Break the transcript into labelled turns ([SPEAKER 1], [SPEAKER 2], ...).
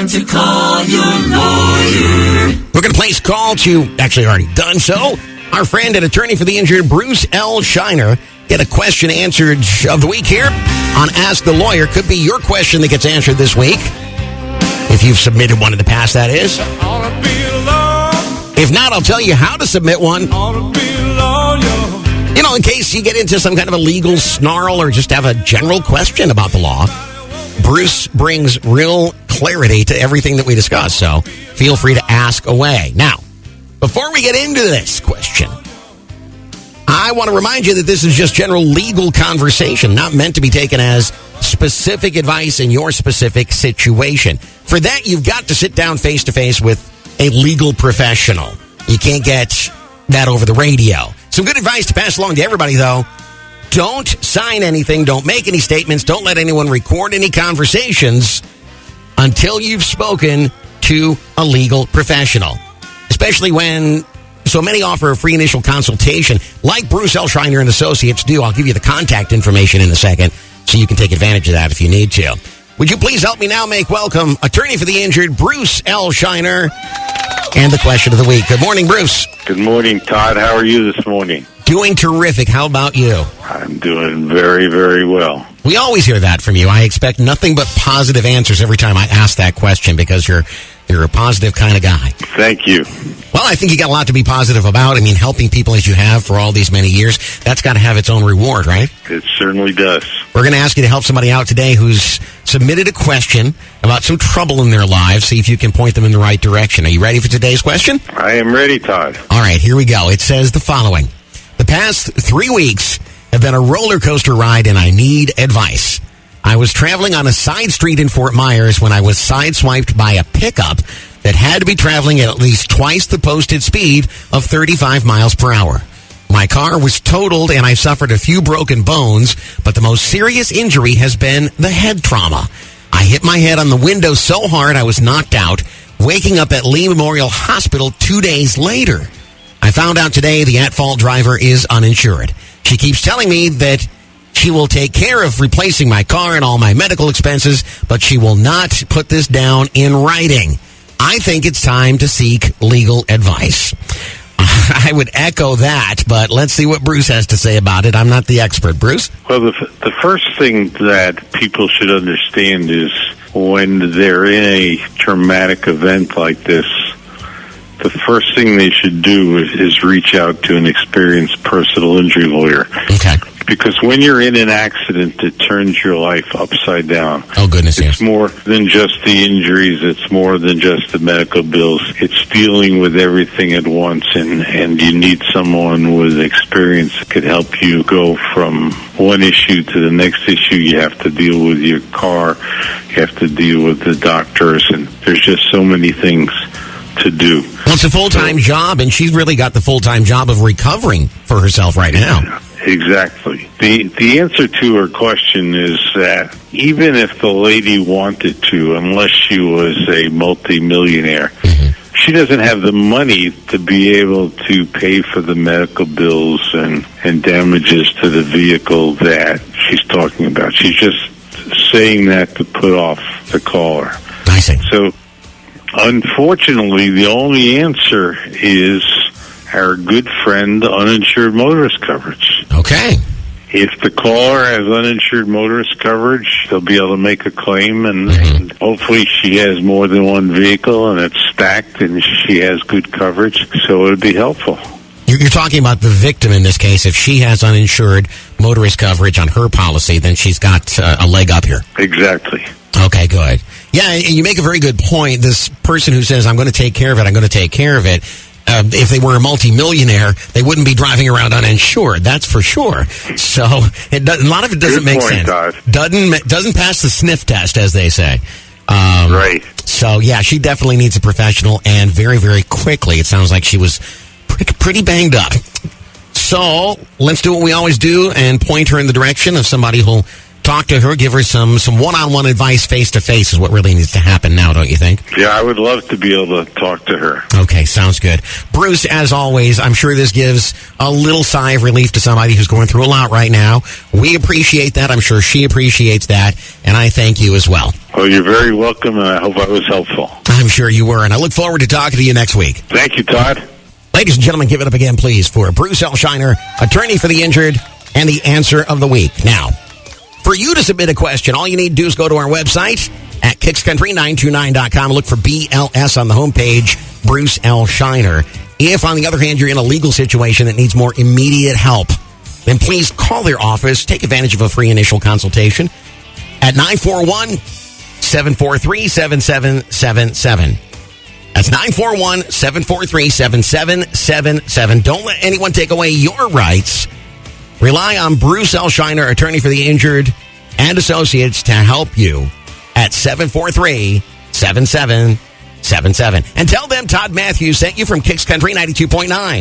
[SPEAKER 1] time to call your lawyer.
[SPEAKER 2] We're going to place call to, actually already done so, our friend and attorney for the injured, Bruce L. Scheiner. Get a question answered of the week here on Ask the Lawyer. Could be your question that gets answered this week. If you've submitted one in the past, that is. If not, I'll tell you how to submit one. You know, in case you get into some kind of a legal snarl or just have a general question about the law, Bruce brings real clarity to everything that we discuss, so feel free to ask away. Now, before we get into this question, I want to remind you that this is just general legal conversation, not meant to be taken as specific advice in your specific situation. For that, you've got to sit down face-to-face with a legal professional. You can't get that over the radio. Some good advice to pass along to everybody, though. Don't sign anything. Don't make any statements. Don't let anyone record any conversations until you've spoken to a legal professional, especially when so many offer a free initial consultation like Bruce L. Scheiner and Associates do. I'll give you the contact information in a second so you can take advantage of that if you need to. Would you please help me now make welcome attorney for the injured, Bruce L. Scheiner, and the question of the week. Good morning, Bruce.
[SPEAKER 3] Good morning, Todd. How are you this morning?
[SPEAKER 2] Doing terrific. How about you?
[SPEAKER 3] I'm doing very, very well.
[SPEAKER 2] We always hear that from you. I expect nothing but positive answers every time I ask that question because you're a positive kind of guy.
[SPEAKER 3] Thank you.
[SPEAKER 2] Well, I think you got a lot to be positive about. I mean, helping people as you have for all these many years, that's got to have its own reward, right?
[SPEAKER 3] It certainly does.
[SPEAKER 2] We're going to ask you to help somebody out today who's submitted a question about some trouble in their lives. See if you can point them in the right direction. Are you ready for today's question?
[SPEAKER 3] I am ready, Todd.
[SPEAKER 2] All right, here we go. It says the following. The past 3 weeks have been a roller coaster ride, and I need advice. I was traveling on a side street in Fort Myers when I was sideswiped by a pickup that had to be traveling at least twice the posted speed of 35 miles per hour. My car was totaled and I suffered a few broken bones, but the most serious injury has been the head trauma. I hit my head on the window so hard I was knocked out, waking up at Lee Memorial Hospital 2 days later. I found out today the at-fault driver is uninsured. She keeps telling me that she will take care of replacing my car and all my medical expenses, but she will not put this down in writing. I think it's time to seek legal advice. I would echo that, but let's see what Bruce has to say about it. I'm not the expert. Bruce?
[SPEAKER 3] Well, the first thing that people should understand is when they're in a traumatic event like this, the first thing they should do is reach out to an experienced personal injury lawyer.
[SPEAKER 2] Okay.
[SPEAKER 3] Because when you're in an accident, it turns your life upside down.
[SPEAKER 2] Oh, goodness,
[SPEAKER 3] It's more than just the injuries. It's more than just the medical bills. It's dealing with everything at once, and you need someone with experience that could help you go from one issue to the next issue. You have to deal with your car. You have to deal with the doctors, and there's just so many things to do.
[SPEAKER 2] Well, it's a full-time job, and she's really got the full-time job of recovering for herself right now.
[SPEAKER 3] Exactly. The answer to her question is that even if the lady wanted to, unless she was a multimillionaire, she doesn't have the money to be able to pay for the medical bills and damages to the vehicle that she's talking about. She's just saying that to put off the caller.
[SPEAKER 2] I see.
[SPEAKER 3] So, unfortunately, the only answer is our good friend, uninsured motorist coverage.
[SPEAKER 2] Okay.
[SPEAKER 3] If the caller has uninsured motorist coverage, they'll be able to make a claim, and hopefully she has more than one vehicle, and it's stacked, and she has good coverage, so it'll be helpful.
[SPEAKER 2] You're talking about the victim in this case. If she has uninsured motorist coverage on her policy, then she's got a leg up here.
[SPEAKER 3] Exactly.
[SPEAKER 2] Okay, good. Yeah, and you make a very good point. This person who says, I'm going to take care of it, I'm going to take care of it, if they were a multimillionaire, they wouldn't be driving around uninsured. That's for sure. So a lot of it doesn't make sense. Doesn't pass the sniff test, as they say.
[SPEAKER 3] Right.
[SPEAKER 2] So yeah, she definitely needs a professional, and very, very quickly. It sounds like she was pretty banged up. So let's do what we always do and point her in the direction of somebody who'll talk to her, give her some one-on-one advice face-to-face is what really needs to happen now, don't you think?
[SPEAKER 3] Yeah, I would love to be able to talk to her.
[SPEAKER 2] Okay, sounds good. Bruce, as always, I'm sure this gives a little sigh of relief to somebody who's going through a lot right now. We appreciate that. I'm sure she appreciates that, and I thank you as well.
[SPEAKER 3] Well, you're very welcome, and I hope I was helpful.
[SPEAKER 2] I'm sure you were, and I look forward to talking to you next week.
[SPEAKER 3] Thank you, Todd.
[SPEAKER 2] Ladies and gentlemen, give it up again, please, for Bruce L. Scheiner, attorney for the injured, and the answer of the week. Now, for you to submit a question, all you need to do is go to our website at kickscountry929.com. Look for BLS on the homepage, Bruce L. Scheiner. If, on the other hand, you're in a legal situation that needs more immediate help, then please call their office. Take advantage of a free initial consultation at 941-743-7777. That's 941-743-7777. Don't let anyone take away your rights. Rely on Bruce L. Scheiner, attorney for the injured and associates, to help you at 743-7777. And tell them Todd Matthews sent you from Kicks Country 92.9.